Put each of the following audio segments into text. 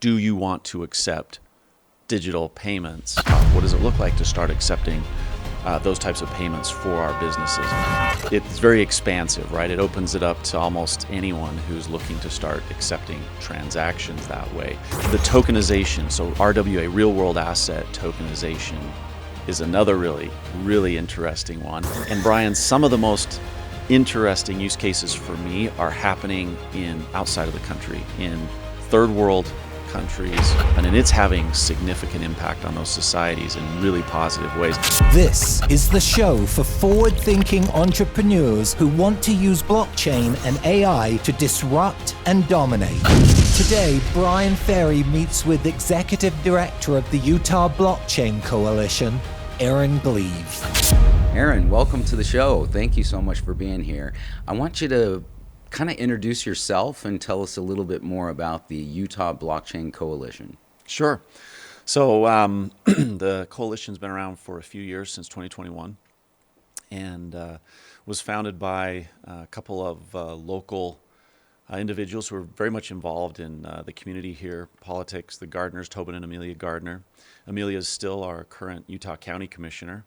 do you want to accept digital payments? What does it look like to start accepting those types of payments for our businesses? It's very expansive, right? It opens it up to almost anyone who's looking to start accepting transactions that way. The tokenization, so RWA, real world asset tokenization, is another really interesting one. And Bryan, some of the most interesting use cases for me are happening outside of the country, in third world countries, and it's having significant impact on those societies in really positive ways. This is the show for forward-thinking entrepreneurs who want to use blockchain and AI to disrupt and dominate. Today, Bryan Ferre meets with Executive Director of the Utah Blockchain Coalition, Gleave. Aaron, welcome to the show. Thank you so much for being here. I want you to kind of introduce yourself and tell us a little bit more about the Utah Blockchain Coalition. Sure. So the coalition's been around for a few years, since 2021, and was founded by a couple of local individuals who are very much involved in the community here, politics, the Gardners, Tobin and Amelia Gardner. Amelia is still our current Utah County Commissioner.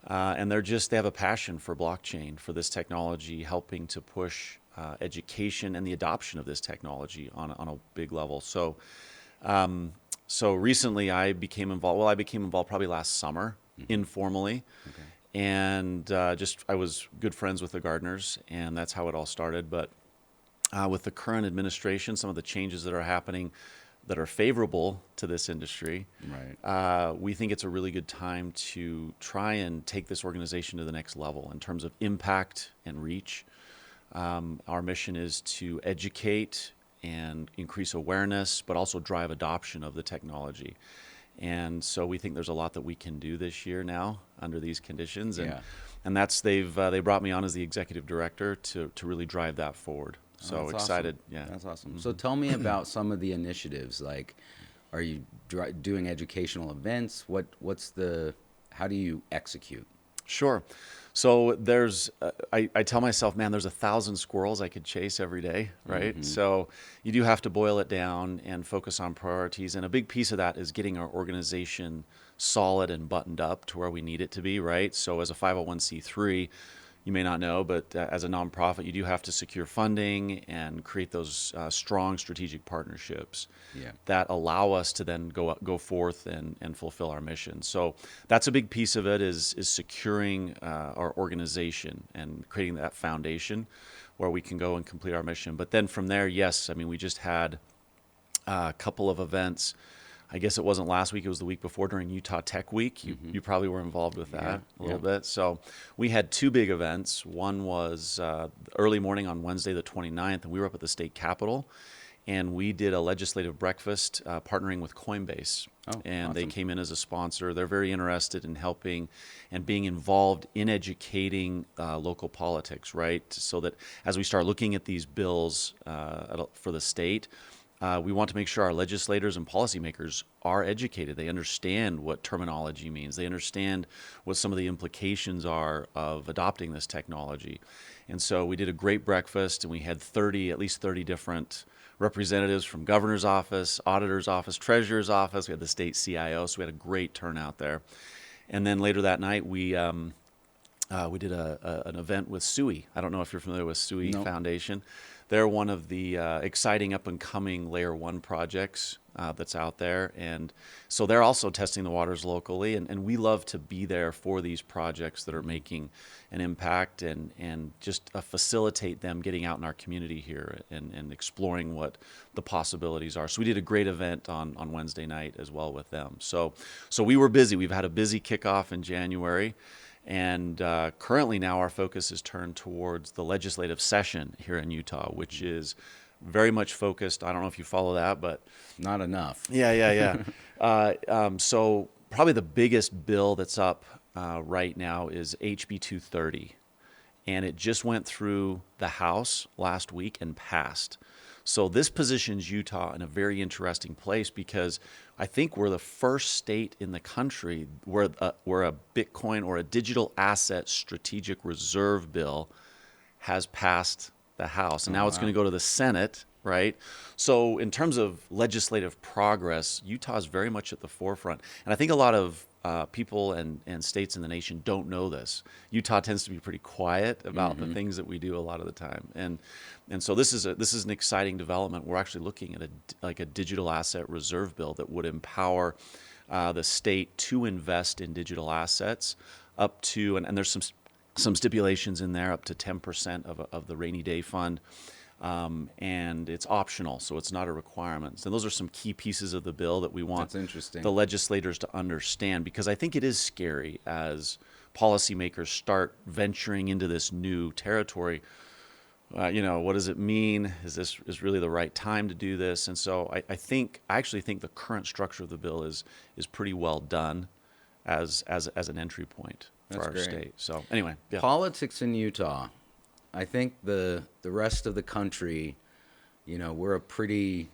And they have a passion for blockchain, for this technology, helping to push education and the adoption of this technology on a big level. So recently I became involved. Well, I became involved probably last summer, informally. Okay. And I was good friends with the Gardners, and that's how it all started. But with the current administration, some of the changes that are happening that are favorable to this industry, right. We think it's a really good time to try and take this organization to the next level in terms of impact and reach. Our mission is to educate and increase awareness, but also drive adoption of the technology. And so we think there's a lot that we can do this year now under these conditions. And, they brought me on as the executive director to really drive that forward. So excited. Awesome. Yeah. That's awesome. Mm-hmm. So tell me about some of the initiatives. Like, are you doing educational events? How do you execute? Sure. So there's, I tell myself, man, there's 1,000 squirrels I could chase every day, right? Mm-hmm. So you do have to boil it down and focus on priorities. And a big piece of that is getting our organization solid and buttoned up to where we need it to be, right? So as a 501c3, you may not know, but as a nonprofit, you do have to secure funding and create those strong strategic partnerships that allow us to then go forth and fulfill our mission. So that's a big piece of it, is securing our organization and creating that foundation where we can go and complete our mission. But then from there, yes, I mean, we just had a couple of events. I guess it wasn't last week, it was the week before during Utah Tech Week. You probably were involved with that a little bit. So we had two big events. One was early morning on Wednesday the 29th, and we were up at the state capitol, and we did a legislative breakfast partnering with Coinbase. And awesome. They came in as a sponsor. They're very interested in helping and being involved in educating local politics, right? So that as we start looking at these bills for the state, we want to make sure our legislators and policymakers are educated. They understand what terminology means. They understand what some of the implications are of adopting this technology. And so we did a great breakfast, and we had at least 30 different representatives from governor's office, auditor's office, treasurer's office. We had the state CIO, so we had a great turnout there. And then later that night, we did an event with SUI. I don't know if you're familiar with SUI Foundation. They're one of the exciting up-and-coming Layer 1 projects that's out there. And so they're also testing the waters locally. And we love to be there for these projects that are making an impact and just facilitate them getting out in our community here and exploring what the possibilities are. So we did a great event on Wednesday night as well with them. So we were busy. We've had a busy kickoff in January. And currently now our focus is turned towards the legislative session here in Utah, which is very much focused. I don't know if you follow that, but not enough. Yeah. So probably the biggest bill that's up right now is HB 230. And it just went through the House last week and passed. So this positions Utah in a very interesting place, because I think we're the first state in the country where a Bitcoin or a digital asset strategic reserve bill has passed the House. And now it's going to go to the Senate right? So in terms of legislative progress, Utah is very much at the forefront. And I think a lot of people and states in the nation don't know this. Utah tends to be pretty quiet about the things that we do a lot of the time. And so this is an exciting development. We're actually looking at a digital asset reserve bill that would empower the state to invest in digital assets up to, and there's some stipulations in there, up to 10% of the rainy day fund. And it's optional, so it's not a requirement. So those are some key pieces of the bill that we want the legislators to understand, because I think it is scary as policymakers start venturing into this new territory. What does it mean? Is really the right time to do this? And so I actually think the current structure of the bill is pretty well done as an entry point for our state. So anyway, yeah. Politics in Utah. I think the rest of the country, we're a pretty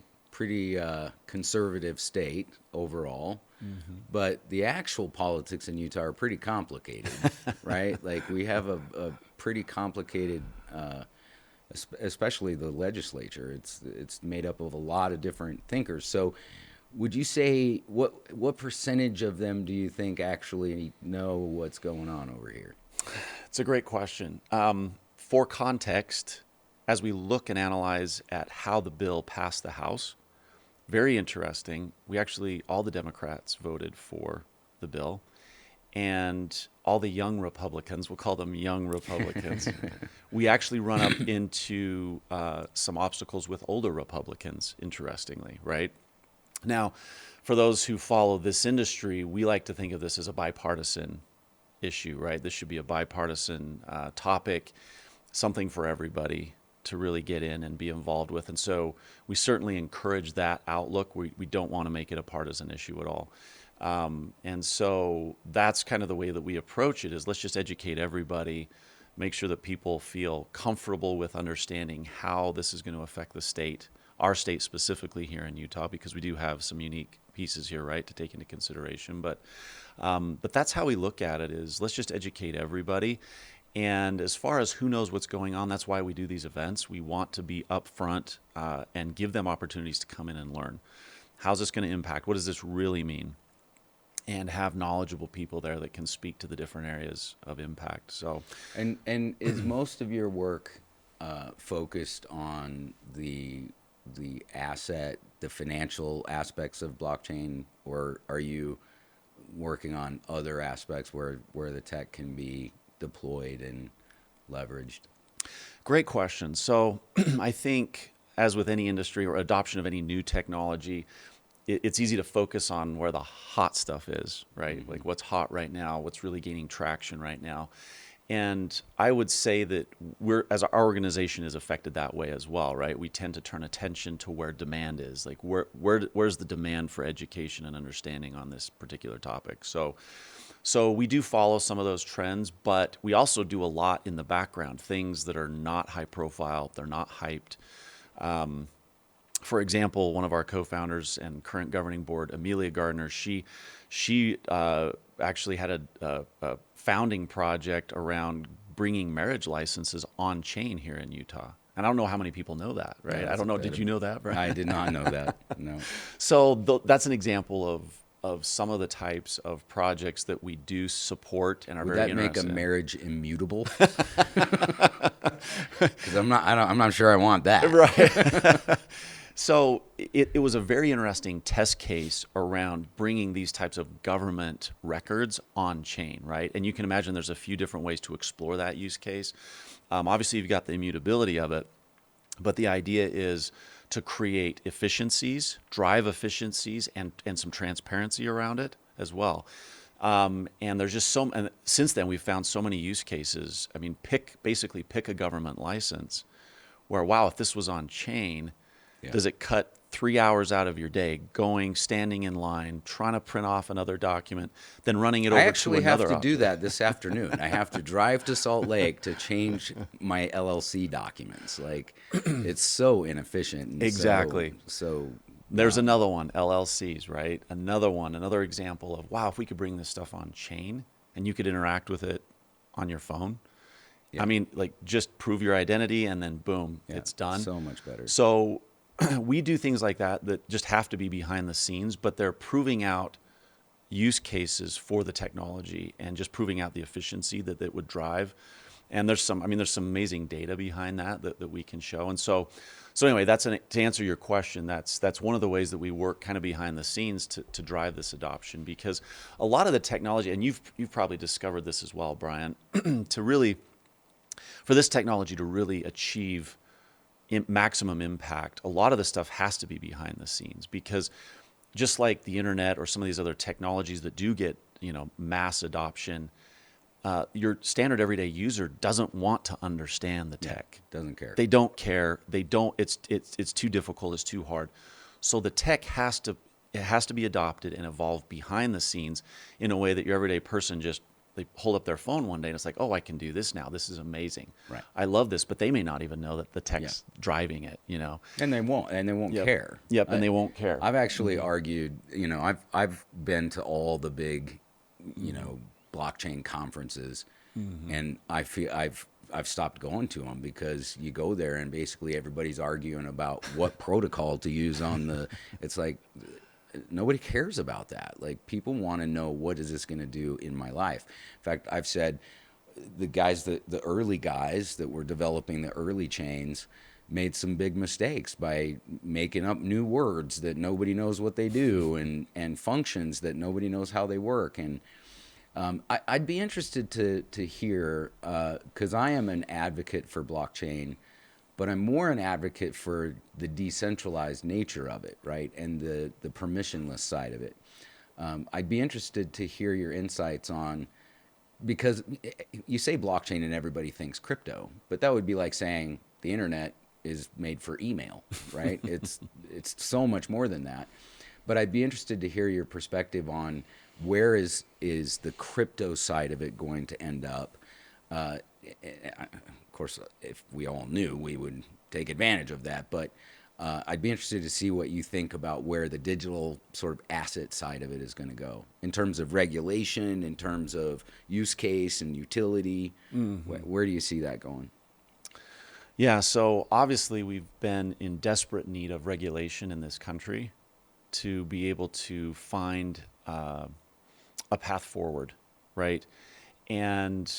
conservative state overall, but the actual politics in Utah are pretty complicated, right? Like we have a pretty complicated, especially the legislature. It's made up of a lot of different thinkers. So, would you say what percentage of them do you think actually know what's going on over here? It's a great question. For context, as we look and analyze at how the bill passed the House, very interesting. All the Democrats voted for the bill, and all the young Republicans, we'll call them young Republicans, we actually run up into some obstacles with older Republicans, interestingly, right? Now, for those who follow this industry, we like to think of this as a bipartisan issue, right? This should be a bipartisan topic, something for everybody to really get in and be involved with. And so we certainly encourage that outlook. We don't want to make it a partisan issue at all. And so that's kind of the way that we approach it, is let's just educate everybody, make sure that people feel comfortable with understanding how this is going to affect the state, our state specifically here in Utah, because we do have some unique pieces here, right, to take into consideration. But that's how we look at it, is let's just educate everybody. And as far as who knows what's going on, that's why we do these events. We want to be upfront and give them opportunities to come in and learn. How's this going to impact? What does this really mean? And have knowledgeable people there that can speak to the different areas of impact. So, and is most of your work focused on the asset, the financial aspects of blockchain, or are you working on other aspects where the tech can be deployed and leveraged? Great question. So I think, as with any industry or adoption of any new technology, it's easy to focus on where the hot stuff is, right? Like what's hot right now, what's really gaining traction right now. And I would say that as our organization is affected that way as well, right? We tend to turn attention to where demand is, like where's the demand for education and understanding on this particular topic. So we do follow some of those trends, but we also do a lot in the background, things that are not high profile, they're not hyped. For example, one of our co-founders and current governing board, Amelia Gardner, she actually had a founding project around bringing marriage licenses on chain here in Utah. And I don't know how many people know that, right? Yeah, I don't know. Did you know that, Bryan? I did not know that, no. So that's an example of some of the types of projects that we do support and are very interested in. Would that make a marriage immutable? Because I'm not sure I want that. Right. So it was a very interesting test case around bringing these types of government records on chain, right? And you can imagine there's a few different ways to explore that use case. Obviously, you've got the immutability of it, but the idea is to create efficiencies, drive efficiencies, and some transparency around it as well. And there's just and since then we've found so many use cases. I mean, basically pick a government license where, wow, if this was on chain, does it cut 3 hours out of your day standing in line, trying to print off another document, then running it over to another? I actually have to do that this afternoon. I have to drive to Salt Lake to change my LLC documents. Like, it's so inefficient. And exactly. So there's another one, LLCs, right? Another example of, wow, if we could bring this stuff on chain and you could interact with it on your phone. Yeah. I mean, like, just prove your identity and then boom, it's done. So much better. So we do things like that just have to be behind the scenes, but they're proving out use cases for the technology and just proving out the efficiency that it would drive. And there's some amazing data behind that we can show. And so anyway, to answer your question, that's one of the ways that we work kind of behind the scenes to drive this adoption, because a lot of the technology, and you've probably discovered this as well, Bryan, for this technology to really achieve maximum impact, a lot of the stuff has to be behind the scenes, because just like the internet or some of these other technologies that do get, mass adoption, your standard everyday user doesn't want to understand the tech. Doesn't care. They don't care. They don't. It's too difficult. It's too hard. So the tech has to be adopted and evolve behind the scenes in a way that your everyday person they hold up their phone one day and it's like, oh, I can do this now. This is amazing. Right. I love this, but they may not even know that the tech's driving it. And they won't care. Yep, and they won't care. I've actually argued. I've been to all the big, blockchain conferences, and I feel I've stopped going to them, because you go there and basically everybody's arguing about what protocol to use on the. It's like nobody cares about that. Like, people want to know, what is this going to do in my life? In fact, I've said the early guys that were developing the early chains made some big mistakes by making up new words that nobody knows what they do, and functions that nobody knows how they work. And I'd be interested to hear, because I am an advocate for blockchain, but I'm more an advocate for the decentralized nature of it, right? And the permissionless side of it. I'd be interested to hear your insights on, because you say blockchain and everybody thinks crypto, but that would be like saying the internet is made for email, right? It's so much more than that. But I'd be interested to hear your perspective on where is the crypto side of it going to end up. Of course, if we all knew, we would take advantage of that. But I'd be interested to see what you think about where the digital sort of asset side of it is going to go, in terms of regulation, in terms of use case and utility. Where do you see that going? Yeah, so obviously we've been in desperate need of regulation in this country to be able to find a path forward, right? And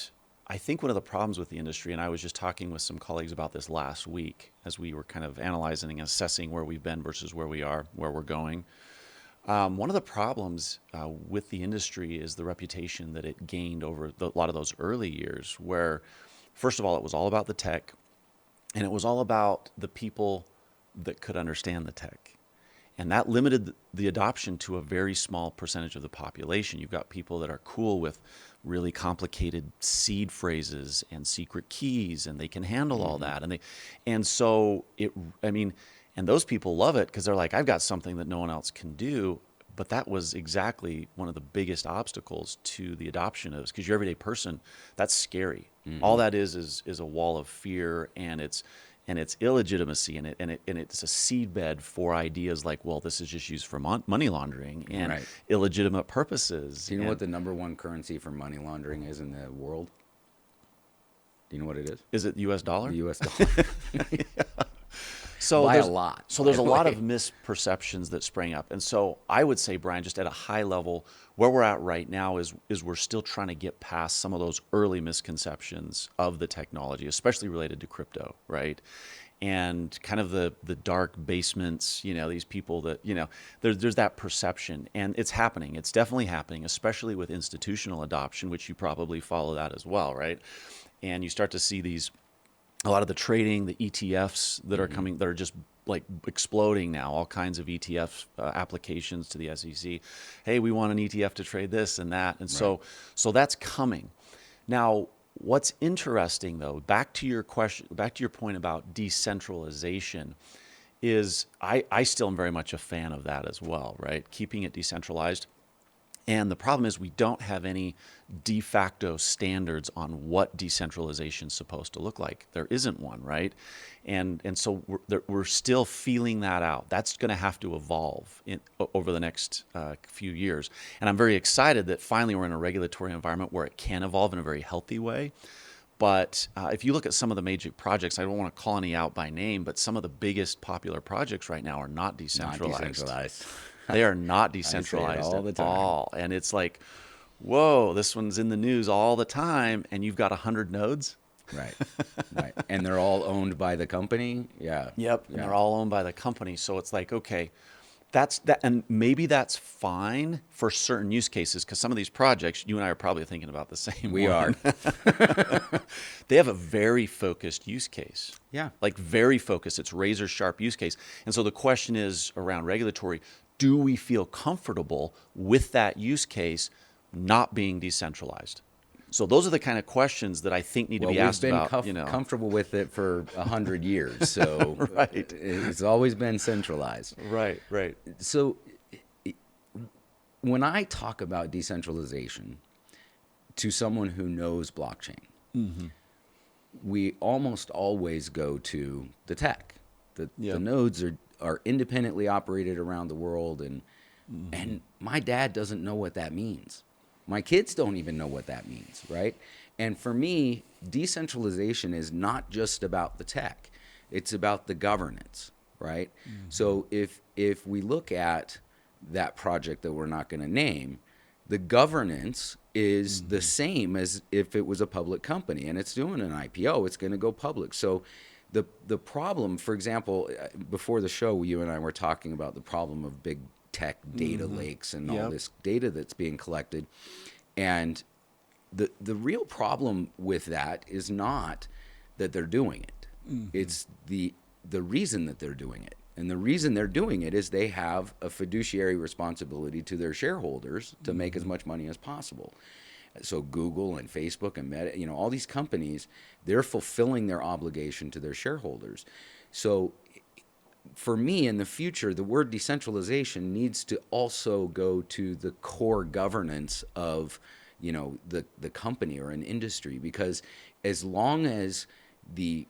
I think one of the problems with the industry, and I was just talking with some colleagues about this last week as we were kind of analyzing and assessing where we've been versus where we are, where we're going. One of the problems with the industry is the reputation that it gained over a lot of those early years, where, first of all, it was all about the tech, and it was all about the people that could understand the tech. And that limited the adoption to a very small percentage of the population. You've got people that are cool with really complicated seed phrases and secret keys, and they can handle all that. And those people love it because they're like, I've got something that no one else can do. But that was exactly one of the biggest obstacles to the adoption of this, because your everyday person, that's scary. All that is a wall of fear, and it's illegitimacy, and it's a seedbed for ideas like, well, this is just used for money laundering and illegitimate purposes. Do you know what the number one currency for money laundering is in the world? Do you know what it is? Is it U.S. dollar? The U.S. dollar. So by a lot. So there's a lot of misperceptions that spring up. And so I would say, Bryan, just at a high level, where we're at right now is we're still trying to get past some of those early misconceptions of the technology, especially related to crypto, right? And kind of the dark basements, these people that, there's that perception. And it's happening. It's definitely happening, especially with institutional adoption, which you probably follow that as well, right? And you start to see a lot of the trading, the ETFs that are coming, that are just like exploding now, all kinds of ETF applications to the SEC. Hey, we want an ETF to trade this and that. And so that's coming. Now, what's interesting though, back to your point about decentralization, is I still am very much a fan of that as well, right? Keeping it decentralized. And the problem is we don't have any de facto standards on what decentralization is supposed to look like. There isn't one, right? And so we're still feeling that out. That's going to have to evolve over the next few years. And I'm very excited that finally we're in a regulatory environment where it can evolve in a very healthy way. But if you look at some of the major projects, I don't want to call any out by name, but some of the biggest popular projects right now are not decentralized. Not decentralized. They are not I say it decentralized all the at time. all. And it's like, whoa, this one's in the news all the time, and you've got 100 nodes. Right. Right. And they're all owned by the company. Yeah. Yep. And Yeah. they're all owned by the company. So it's like, okay, that's that. And maybe that's fine for certain use cases, because some of these projects, you and I are probably thinking about the same We one. are. They have a very focused use case. Yeah. Like very focused. It's razor sharp use case. And so the question is around regulatory, do we feel comfortable with that use case not being decentralized? So those are the kind of questions that I think need to be asked about. We've been comfortable with it for 100 years, so Right. It's always been centralized. Right, right. So when I talk about decentralization to someone who knows blockchain, we almost always go to the tech. The nodes are independently operated around the world, and my dad doesn't know what that means. My kids don't even know what that means, right? And for me, decentralization is not just about the tech. It's about the governance, right? So if we look at that project that we're not going to name, the governance is the same as if it was a public company and it's doing an IPO, it's going to go public. So the problem, for example, before the show, you and I were talking about the problem of big tech data lakes and all this data that's being collected. And the real problem with that is not that they're doing it. It's the reason that they're doing it. And the reason they're doing it is they have a fiduciary responsibility to their shareholders to make as much money as possible. So Google and Facebook and Meta, all these companies, they're fulfilling their obligation to their shareholders. So for me, in the future, the word decentralization needs to also go to the core governance of, the company or an industry, because as long as the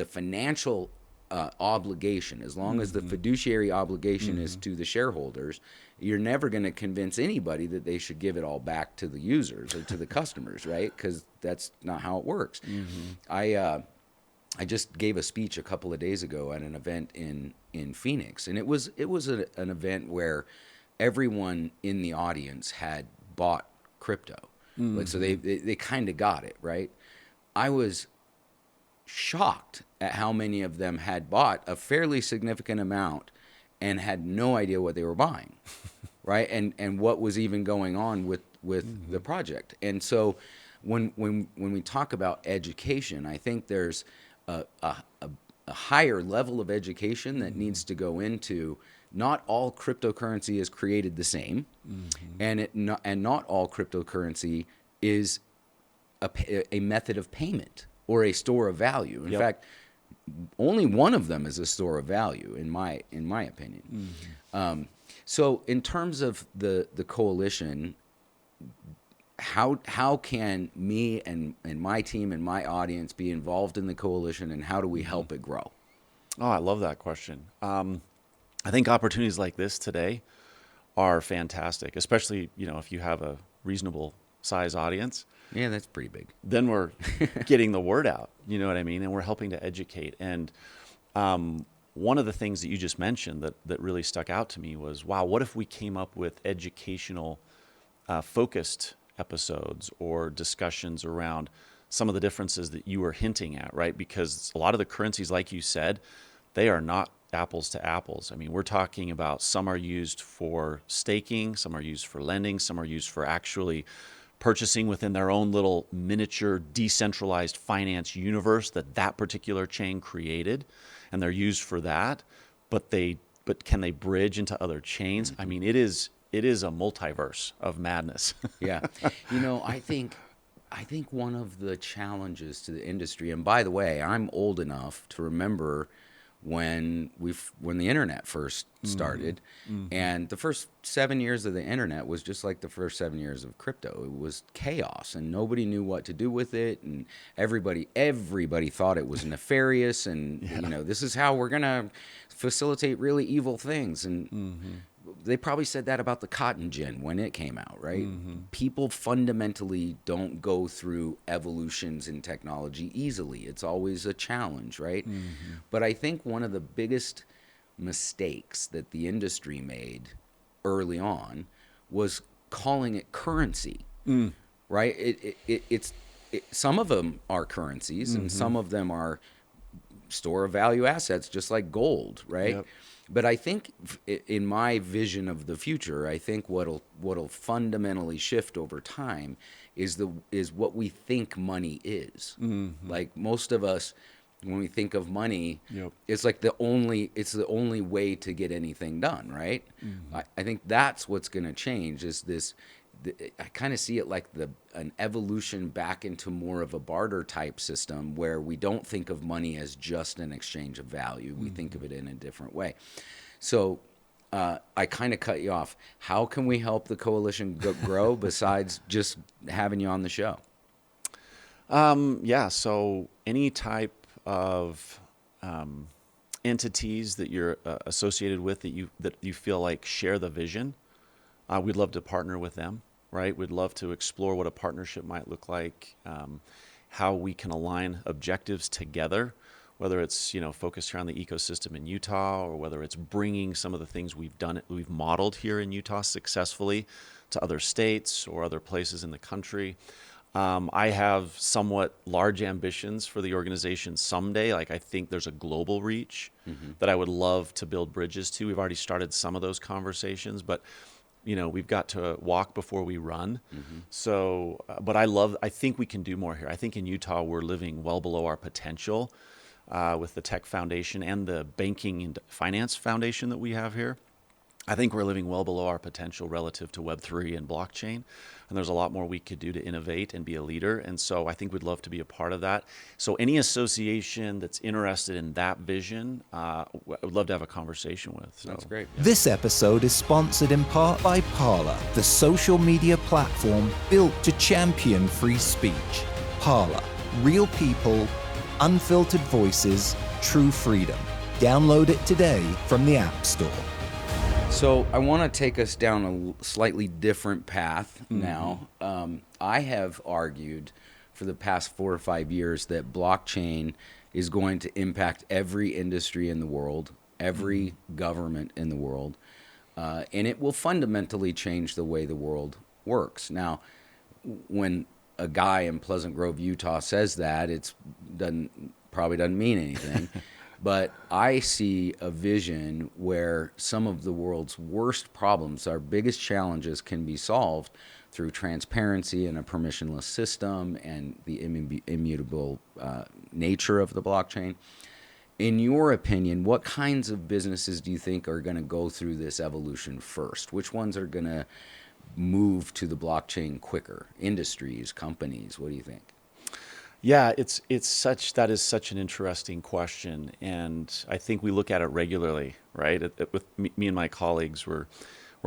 financial obligation, as long as the fiduciary obligation is to the shareholders, you're never going to convince anybody that they should give it all back to the users or to the customers, right? Because that's not how it works. I just gave a speech a couple of days ago at an event in Phoenix, and it was an event where everyone in the audience had bought crypto, like, so they kind of got it, right? I was shocked at how many of them had bought a fairly significant amount and had no idea what they were buying, right? And what was even going on with the project. And so when we talk about education, I think there's a higher level of education that needs to go into not all cryptocurrency is created the same, and not all cryptocurrency is a method of payment or a store of value. In fact, only one of them is a store of value, in my opinion. So in terms of the coalition, how can me and my team and my audience be involved in the coalition, and how do we help it grow? Oh, I love that question. I think opportunities like this today are fantastic, especially, if you have a reasonable size audience. Yeah, that's pretty big. Then we're getting the word out, you know what I mean? And we're helping to educate. And one of the things that you just mentioned that really stuck out to me was, wow, what if we came up with educational focused episodes or discussions around some of the differences that you were hinting at, right? Because a lot of the currencies, like you said, they are not apples to apples. I mean, we're talking about some are used for staking, some are used for lending, some are used for actually purchasing within their own little miniature decentralized finance universe that particular chain created, and they're used for that. But can they bridge into other chains? I mean, it is a multiverse of madness. Yeah. I think one of the challenges to the industry, and by the way, I'm old enough to remember when the internet first started, and the first 7 years of the internet was just like the first 7 years of crypto. It was chaos, and nobody knew what to do with it, and everybody thought it was nefarious, and this is how we're gonna facilitate really evil things. And they probably said that about the cotton gin when it came out, right? People fundamentally don't go through evolutions in technology easily. It's always a challenge, right? But I think one of the biggest mistakes that the industry made early on was calling it currency, right? It's some of them are currencies, and some of them are store of value assets, just like gold, right? Yep. But I think in my vision of the future, I think what'll fundamentally shift over time is what we think money is. Like most of us, when we think of money, Yep. it's like the only way to get anything done, right? I think that's what's going to change is this. I kind of see it like an evolution back into more of a barter type system where we don't think of money as just an exchange of value. We think of it in a different way. So I kind of cut you off. How can we help the coalition grow besides just having you on the show? Yeah, so any type of entities that you're associated with that you feel like share the vision, we'd love to partner with them, right? We'd love to explore what a partnership might look like, how we can align objectives together, whether it's focused around the ecosystem in Utah, or whether it's bringing some of the things we've modeled here in Utah successfully to other states or other places in the country. I have somewhat large ambitions for the organization someday. Like I think there's a global reach that I would love to build bridges to. We've already started some of those conversations, but we've got to walk before we run. So, but I think we can do more here. I think in Utah, we're living well below our potential with the tech foundation and the banking and finance foundation that we have here. I think we're living well below our potential relative to Web3 and blockchain. And there's a lot more we could do to innovate and be a leader. And so I think we'd love to be a part of that. So any association that's interested in that vision, I would love to have a conversation with. So, That's great. This episode is sponsored in part by Parler, the social media platform built to champion free speech. Parler, real people, unfiltered voices, true freedom. Download it today from the App Store. So I want to take us down a slightly different path now. I have argued for the past 4 or 5 years that blockchain is going to impact every industry in the world, every government in the world, and it will fundamentally change the way the world works. Now, when a guy in Pleasant Grove, Utah says that, probably doesn't mean anything. But I see a vision where some of the world's worst problems, our biggest challenges, can be solved through transparency and a permissionless system and the immutable nature of the blockchain. In your opinion, what kinds of businesses do you think are going to go through this evolution first? Which ones are going to move to the blockchain quicker? Industries, companies, what do you think? Yeah, that is such an interesting question, and I think we look at it regularly, right? With me and my colleagues, we're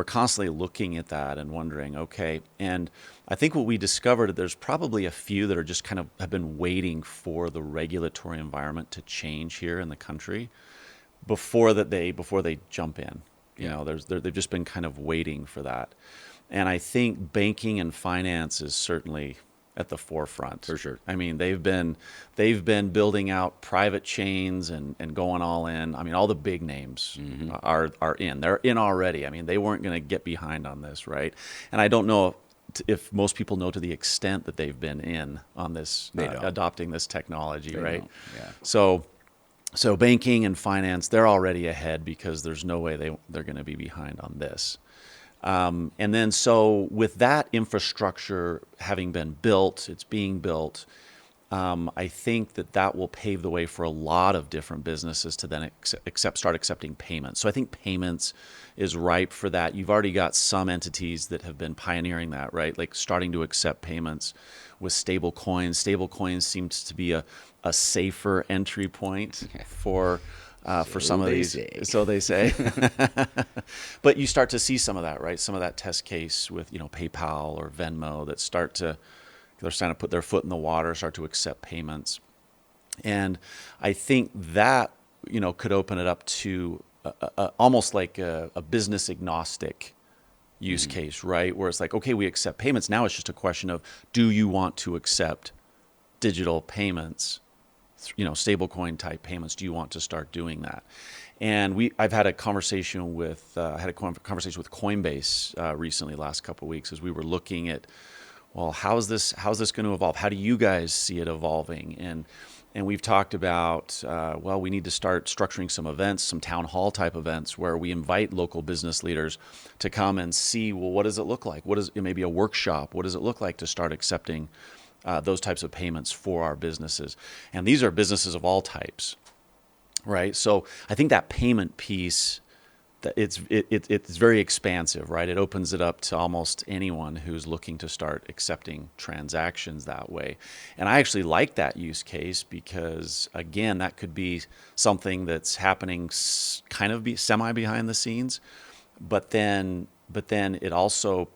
constantly looking at that and wondering, okay. And I think what we discovered, there's probably a few that are just kind of have been waiting for the regulatory environment to change here in the country before they jump in. They've just been kind of waiting for that, and I think banking and finance is certainly at the forefront. For sure. I mean, they've been building out private chains and going all in. I mean, all the big names are in. They're in already. I mean, they weren't going to get behind on this, right? And I don't know if most people know to the extent that they've been in on this, adopting this technology, right? Yeah. So banking and finance, they're already ahead because there's no way they're going to be behind on this. And then so with that infrastructure having been built, it's being built, I think that will pave the way for a lot of different businesses to then start accepting payments. So I think payments is ripe for that. You've already got some entities that have been pioneering that, right? Like starting to accept payments with stable coins. Stable coins seems to be a safer entry point for some of these. So they say. But you start to see some of that, right? Some of that test case with, PayPal or Venmo that they're starting to put their foot in the water, start to accept payments. And I think that, could open it up to almost like a business agnostic use case, right? Where it's like, okay, we accept payments. Now it's just a question of, do you want to accept digital payments, stablecoin type payments? Do you want to start doing that? And I've had a conversation with Coinbase recently, last couple of weeks, as we were looking at, well, how's this going to evolve? How do you guys see it evolving? And we've talked about, well, we need to start structuring some events, some town hall type events, where we invite local business leaders to come and see, well, what does it look like? What is it? Maybe a workshop? What does it look like to start accepting those types of payments for our businesses? And these are businesses of all types, right? So I think that payment piece, it's very expansive, right? It opens it up to almost anyone who's looking to start accepting transactions that way. And I actually like that use case because, again, that could be something that's happening kind of semi behind the scenes, but then it also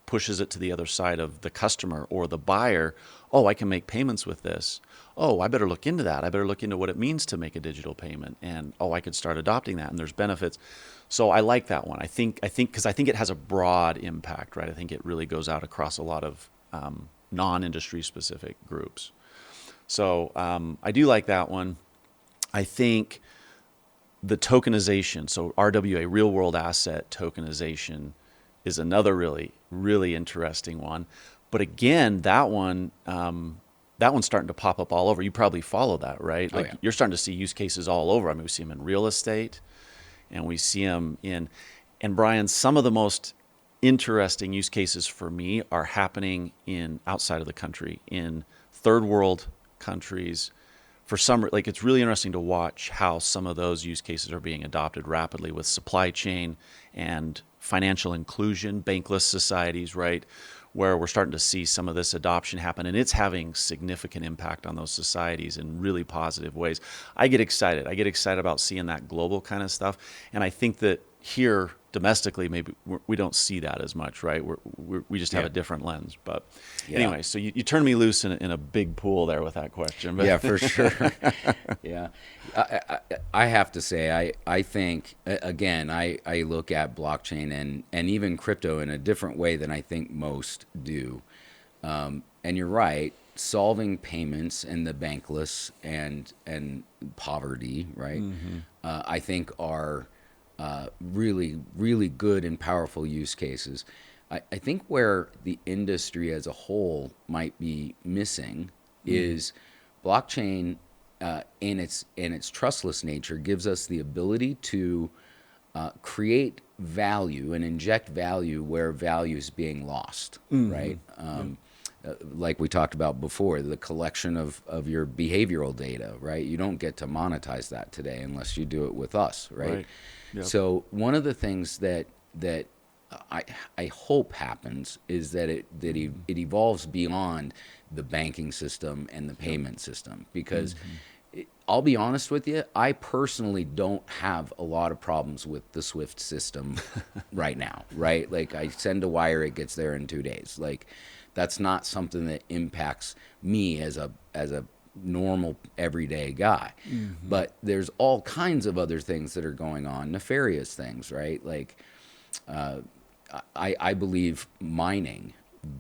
pushes it to the other side of the customer or the buyer. Oh, I can make payments with this. Oh, I better look into that. I better look into what it means to make a digital payment. And I could start adopting that, and there's benefits. So I like that one. I think because I think it has a broad impact, right? I think it really goes out across a lot of non-industry specific groups. So I do like that one. I think the tokenization, so RWA, real world asset tokenization, is another really, really interesting one. But again, that one's starting to pop up all over. You probably follow that, right? Oh, Like yeah. You're starting to see use cases all over. I mean, we see them in real estate, and we see them and Bryan, some of the most interesting use cases for me are happening outside of the country, in third world countries. Like, it's really interesting to watch how some of those use cases are being adopted rapidly with supply chain and financial inclusion, bankless societies, right? Where we're starting to see some of this adoption happen, and it's having significant impact on those societies in really positive ways. I get excited. I get excited about seeing that global kind of stuff, and I think that here domestically, maybe we don't see that as much, right? We just have Yeah. a different lens. But Yeah. anyway, so you turned me loose in a big pool there with that question. But Yeah, for sure. Yeah. I have to say, I think, again, I look at blockchain and even crypto in a different way than I think most do. And you're right, solving payments and the bankless and poverty, right, I think are really, really good and powerful use cases. I think where the industry as a whole might be missing is blockchain, in its trustless nature, gives us the ability to create value and inject value where value is being lost, right? Like we talked about before, the collection of your behavioral data, right? You don't get to monetize that today unless you do it with us, right? Right. Yep. So one of the things that I hope happens is that it evolves beyond the banking system and the payment system, because I'll be honest with you, I personally don't have a lot of problems with the SWIFT system right now, right? Like, I send a wire, it gets there in 2 days. Like, that's not something that impacts me as a normal everyday guy. But there's all kinds of other things that are going on, nefarious things, right? Like, I believe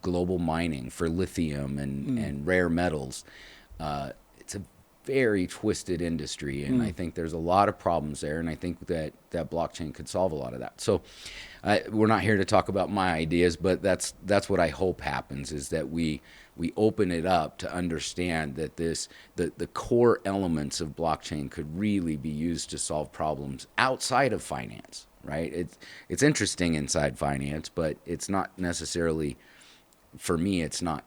global mining for lithium and rare metals, it's a very twisted industry, and I think there's a lot of problems there, and I think that blockchain could solve a lot of that. So we're not here to talk about my ideas, but that's what I hope happens, is that we open it up to understand that the core elements of blockchain could really be used to solve problems outside of finance, right? It's interesting inside finance, but it's not necessarily, for me, it's not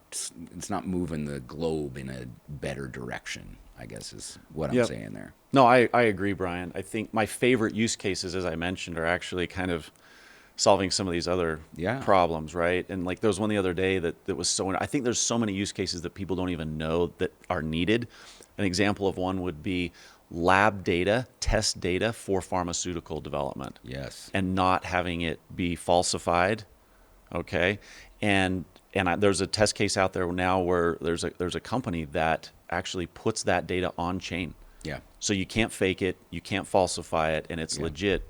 moving the globe in a better direction, I guess is what I'm Yep. saying there. No, I agree, Bryan. I think my favorite use cases, as I mentioned, are actually kind of solving some of these other Yeah. problems, right? And like, there was one the other day that was I think there's so many use cases that people don't even know that are needed. An example of one would be lab data, test data for pharmaceutical development. Yes. And not having it be falsified, okay? And there's a test case out there now where there's a company that actually puts that data on chain. Yeah. So you can't fake it, you can't falsify it, and it's legit,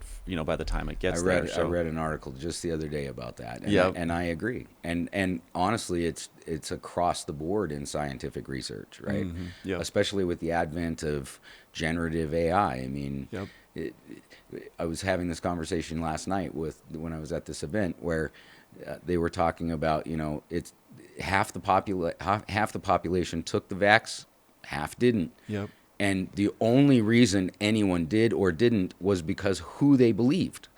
by the time it gets there. I read an article just the other day about that, and Yep. I agree. And honestly, it's across the board in scientific research, right? Yep. Especially with the advent of generative AI. I mean, Yep. I was having this conversation last night when I was at this event where they were talking about, it's half the population took the vax, half didn't. Yep. And the only reason anyone did or didn't was because who they believed.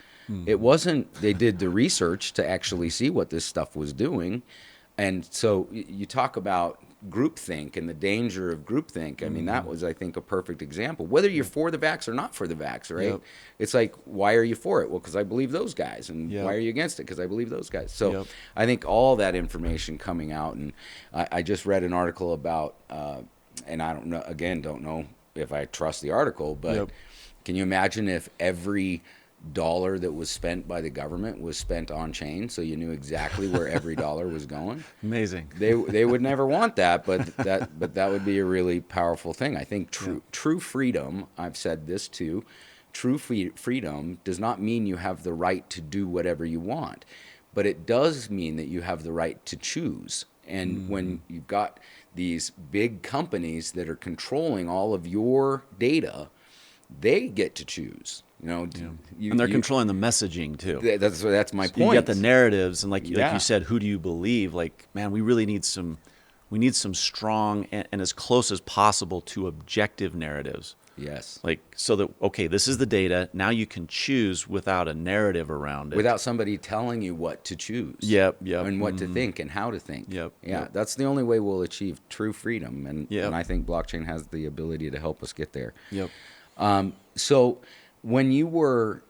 It wasn't they did the research to actually see what this stuff was doing. And so you talk about groupthink and the danger of groupthink. I mean, that was, I think, a perfect example. Whether you're for the vax or not for the vax, right? Yep. It's like, why are you for it? Well, because I believe those guys. And Yep. why are you against it? Because I believe those guys. So Yep. I think all that information coming out, and I just read an article about, and I don't know if I trust the article, but Yep. can you imagine if every dollar that was spent by the government was spent on chain, so you knew exactly where every dollar was going? Amazing. They would never want that, but that would be a really powerful thing. I think true freedom, I've said this too, true freedom does not mean you have the right to do whatever you want, but it does mean that you have the right to choose. And when you've got these big companies that are controlling all of your data, they get to choose. And they're controlling the messaging too. That's my So point. you got the narratives, and like Yeah. you said, who do you believe? Like, man, we really need some strong and as close as possible to objective narratives. Yes. Like, so that, okay, this is the data. Now you can choose without a narrative around it. Without somebody telling you what to choose. Yep. And what to think and how to think. Yep, Yeah, yep. that's the only way we'll achieve true freedom. And I think blockchain has the ability to help us get there. Yep. So when you were,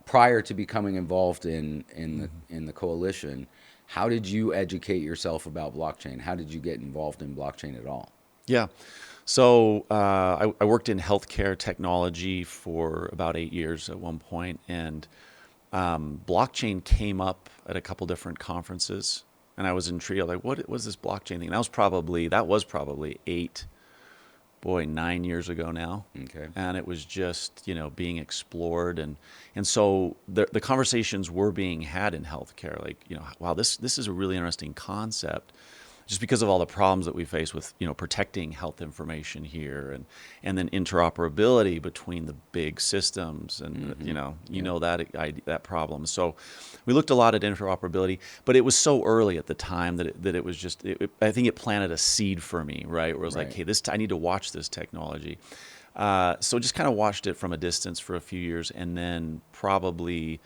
prior to becoming involved in the coalition, how did you educate yourself about blockchain? How did you get involved in blockchain at all? Yeah. So I worked in healthcare technology for about 8 years at one point, and blockchain came up at a couple different conferences, and I was intrigued. Like, what was this blockchain thing? That was probably 9 years ago now. Okay. And it was just, being explored. And so the conversations were being had in healthcare. Like, wow, this is a really interesting concept, just because of all the problems that we face with, protecting health information here, and then interoperability between the big systems, and that problem. So we looked a lot at interoperability, but it was so early at the time that it was just, I think it planted a seed for me, right? Where it was like, hey, I need to watch this technology. So just kind of watched it from a distance for a few years, and then probably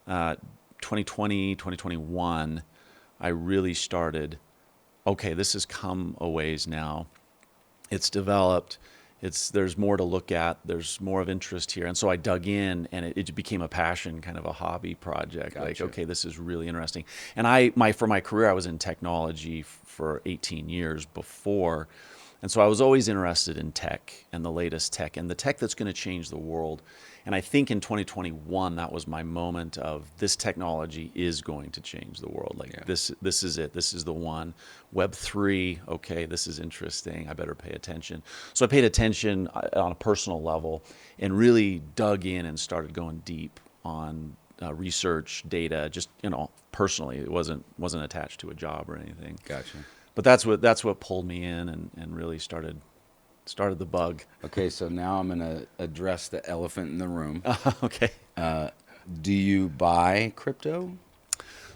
2020, 2021, I really started, okay, this has come a ways now. It's developed. There's more to look at. There's more of interest here. And so I dug in, and it became a passion, kind of a hobby project. Gotcha. Like, okay, this is really interesting. And for my career, I was in technology for 18 years before. And so I was always interested in tech and the latest tech and the tech that's going to change the world. And I think in 2021, that was my moment of, this technology is going to change the world. Like, this is it. This is the one. Web3, okay, this is interesting. I better pay attention. So I paid attention on a personal level and really dug in and started going deep on research, data, just, personally. It wasn't attached to a job or anything. Gotcha. But that's what pulled me in and really started the bug. Okay, so now I'm going to address the elephant in the room. Okay. Do you buy crypto?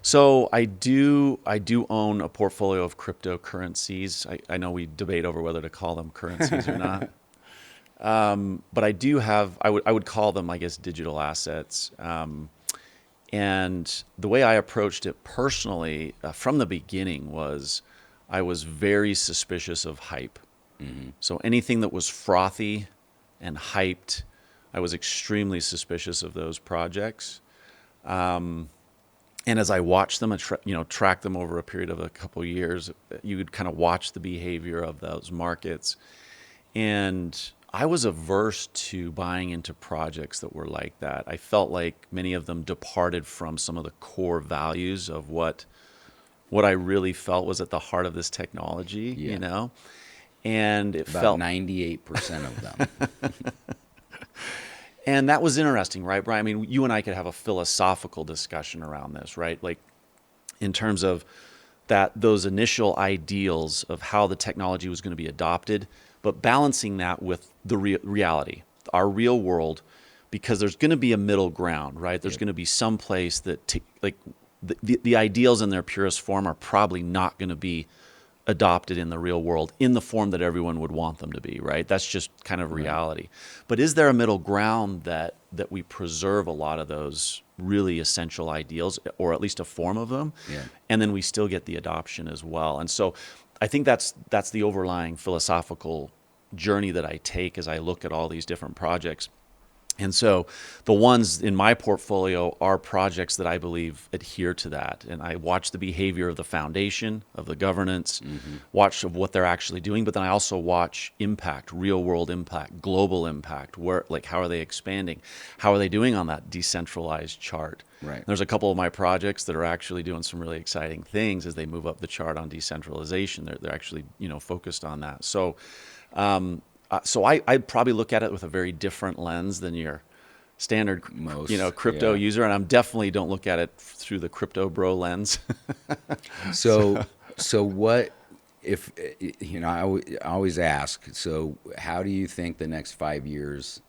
So I do own a portfolio of cryptocurrencies. I know we debate over whether to call them currencies or not. But I do have, I would call them, I guess, digital assets. And the way I approached it personally from the beginning was, I was very suspicious of hype. Mm-hmm. So anything that was frothy and hyped, I was extremely suspicious of those projects. And as I watched them, track them over a period of a couple of years, you would kind of watch the behavior of those markets. And I was averse to buying into projects that were like that. I felt like many of them departed from some of the core values of what I really felt was at the heart of this technology, and it About felt 98% of them. And that was interesting, right, Brian? I mean, you and I could have a philosophical discussion around this, right? Like in terms of that, those initial ideals of how the technology was going to be adopted, but balancing that with the reality, our real world, because there's going to be a middle ground, right? There's going to be some place that, like, the ideals in their purest form are probably not going to be adopted in the real world in the form that everyone would want them to be, right? That's just kind of reality. But is there a middle ground that we preserve a lot of those really essential ideals, or at least a form of them, and then we still get the adoption as well? And so I think that's the overlying philosophical journey that I take as I look at all these different projects. And so the ones in my portfolio are projects that I believe adhere to that. And I watch the behavior of the foundation, of the governance, watch of what they're actually doing, but then I also watch impact, real world impact, global impact, where, like, how are they expanding? How are they doing on that decentralized chart? Right. There's a couple of my projects that are actually doing some really exciting things as they move up the chart on decentralization. They're actually, focused on that. So, I'd probably look at it with a very different lens than your standard, crypto user, and I definitely don't look at it through the crypto bro lens. So what if I always ask? So how do you think the next 5 years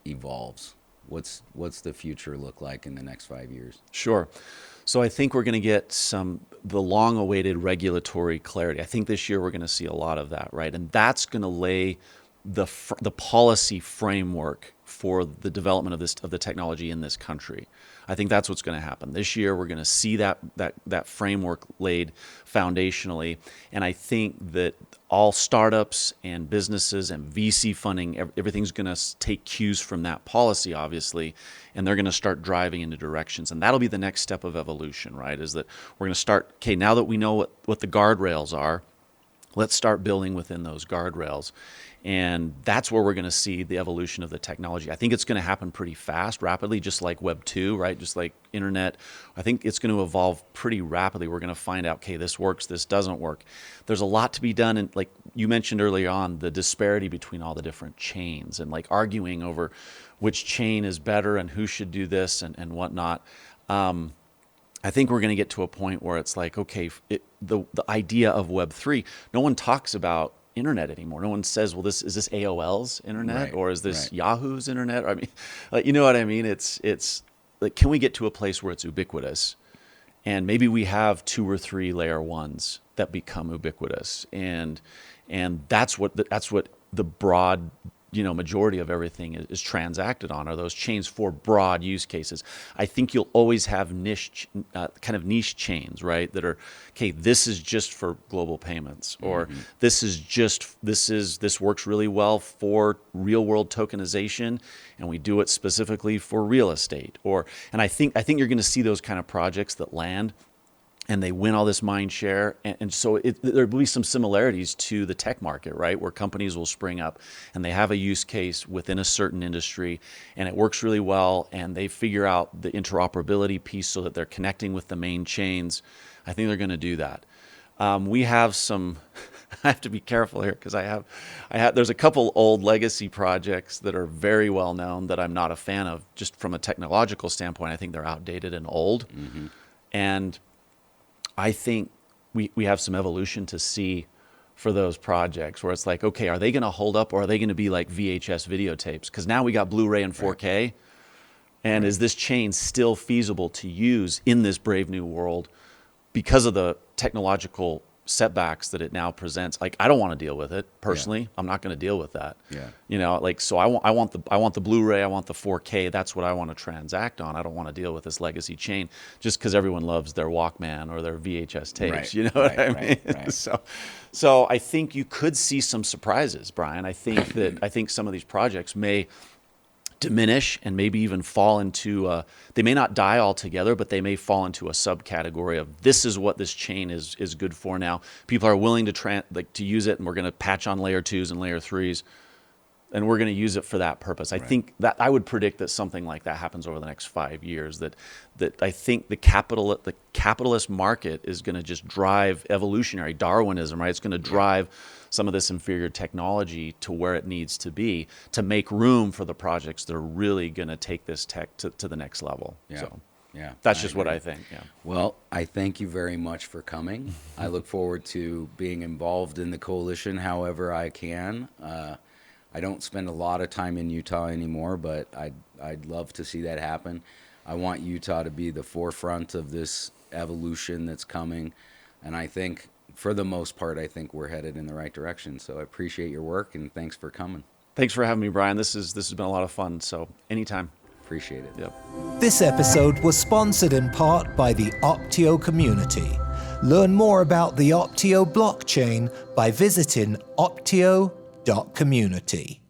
evolves? What's the future look like in the next 5 years? Sure. So I think we're going to get the long-awaited regulatory clarity. I think this year we're going to see a lot of that, right? And that's going to lay the policy framework for the development of the technology in this country. I think that's what's going to happen. This year we're going to see that framework laid foundationally, and I think that all startups and businesses and VC funding, everything's going to take cues from that policy, obviously, and they're going to start driving into directions. And that'll be the next step of evolution, right? Is that we're going to start, okay, now that we know what the guardrails are, let's start building within those guardrails. And that's where we're going to see the evolution of the technology. I think it's going to happen pretty fast, rapidly, just like Web 2, right? Just like internet. I think it's going to evolve pretty rapidly. We're going to find out, okay, this works, this doesn't work. There's a lot to be done. And like you mentioned earlier on, the disparity between all the different chains and like arguing over which chain is better and who should do this and whatnot. I think we're going to get to a point where it's like, okay, the idea of Web 3, no one talks about internet anymore. No one says, well, is this AOL's internet, or is this Yahoo's internet? I mean, like, you know what I mean? It's like, can we get to a place where it's ubiquitous, and maybe we have 2 or 3 layer ones that become ubiquitous, and that's what the broad majority of everything is transacted on, are those chains for broad use cases. I think you'll always have kind of niche chains, right? That are, okay, this is just for global payments, or this works really well for real world tokenization, and we do it specifically for real estate. And I think you're going to see those kind of projects that land, and they win all this mind share. And so there will be some similarities to the tech market, right? Where companies will spring up and they have a use case within a certain industry and it works really well, and they figure out the interoperability piece so that they're connecting with the main chains. I think they're going to do that. We have some, I have to be careful here because there's a couple old legacy projects that are very well known that I'm not a fan of, just from a technological standpoint. I think they're outdated and old. And I think we have some evolution to see for those projects where it's like, okay, are they going to hold up, or are they going to be like VHS videotapes? Because now we got Blu-ray and 4K. And is this chain still feasible to use in this brave new world because of the technological setbacks that it now presents? Like, I don't want to deal with it personally. I'm not going to deal with that. So I want the Blu-ray, I want the 4K. That's what I want to transact on. I don't want to deal with this legacy chain just because everyone loves their Walkman or their VHS tapes. You know what I mean? Right. So I think you could see some surprises, Brian. I think some of these projects may diminish and maybe even fall into they may not die altogether, but they may fall into a subcategory of, this is what this chain is good for now. People are willing to use it, and we're going to patch on layer 2s and layer 3s. and we're going to use it for that purpose. I think that I would predict that something like that happens over the next 5 years. That I think the capitalist market is going to just drive evolutionary Darwinism, right? It's going to drive some of this inferior technology to where it needs to be to make room for the projects that are really going to take this tech to the next level. Yeah. So Yeah, that's just what I think. Yeah. Well, I thank you very much for coming. I look forward to being involved in the coalition however I can. I don't spend a lot of time in Utah anymore, but I'd love to see that happen. I want Utah to be the forefront of this evolution that's coming, and I think, for the most part, I think we're headed in the right direction. So I appreciate your work, and thanks for coming. Thanks for having me, Brian. This has been a lot of fun. So anytime. Appreciate it. Yep. This episode was sponsored in part by the Optio community. Learn more about the Optio blockchain by visiting optio.community.